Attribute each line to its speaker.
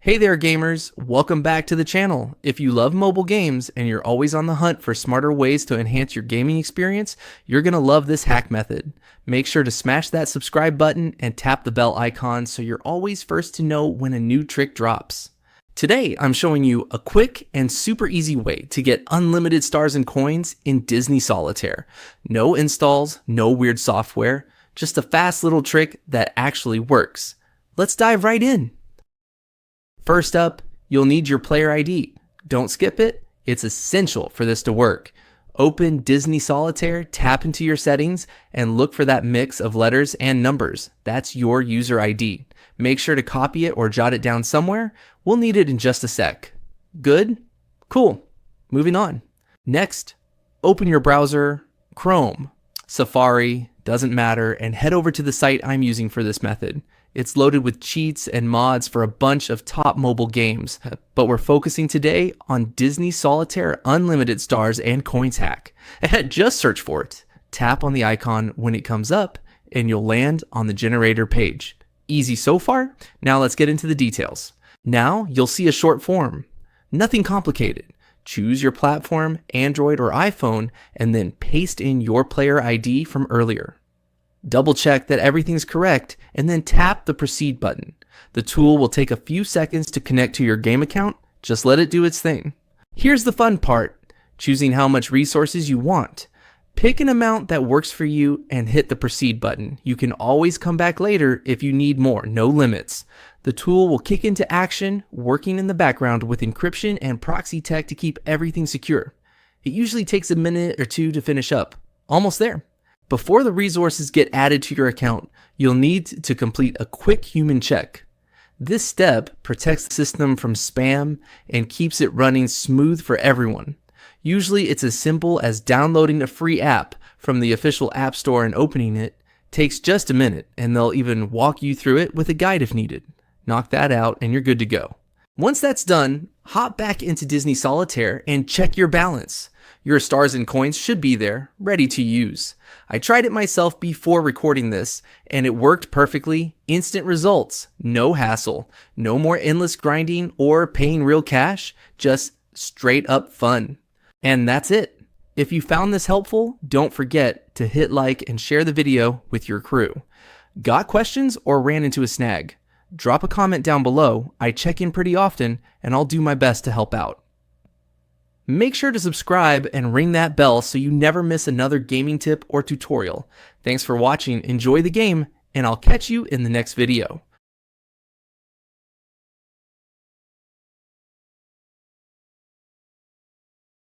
Speaker 1: Hey there gamers, welcome back to the channel. If you love mobile games and you're always on the hunt for smarter ways to enhance your gaming experience, you're gonna love this hack method. Make sure to smash that subscribe button and tap the bell icon so you're always first to know when a new trick drops. Today, I'm showing you a quick and super easy way to get unlimited stars and coins in Disney Solitaire. No installs, no weird software, just a fast little trick that actually works. Let's dive right in. First up, you'll need your player ID. Don't skip it, it's essential for this to work. Open Disney Solitaire, tap into your settings, and look for that mix of letters and numbers. That's your user ID. Make sure to copy it or jot it down somewhere. We'll need it in just a sec. Good? Cool. Moving on. Next, open your browser, Chrome, Safari, doesn't matter, and head over to the site I'm using for this method. It's loaded with cheats and mods for a bunch of top mobile games, but we're focusing today on Disney Solitaire Unlimited Stars and Coins hack. Just search for it. Tap on the icon when it comes up, and you'll land on the generator page. Easy so far? Now let's get into the details. Now you'll see a short form. Nothing complicated. Choose your platform, Android or iPhone, and then paste in your player ID from earlier. Double check that everything's correct and then tap the proceed button. The tool will take a few seconds to connect to your game account. Just let it do its thing. Here's the fun part, choosing how much resources you want. Pick an amount that works for you and hit the proceed button. You can always come back later if you need more, no limits. The tool will kick into action, working in the background with encryption and proxy tech to keep everything secure. It usually takes a minute or two to finish up. Almost there. Before the resources get added to your account, you'll need to complete a quick human check. This step protects the system from spam and keeps it running smooth for everyone. Usually it's as simple as downloading a free app from the official app store and opening it. Takes just a minute, and they'll even walk you through it with a guide if needed. Knock that out and you're good to go. Once that's done, hop back into Disney Solitaire and check your balance. Your stars and coins should be there, ready to use. I tried it myself before recording this, and it worked perfectly. Instant results, no hassle, no more endless grinding or paying real cash, just straight up fun. And that's it. If you found this helpful, don't forget to hit like and share the video with your crew. Got questions or ran into a snag? Drop a comment down below. I check in pretty often, and I'll do my best to help out. Make sure to subscribe and ring that bell so you never miss another gaming tip or tutorial. Thanks for watching, enjoy the game, and I'll catch you in the next video.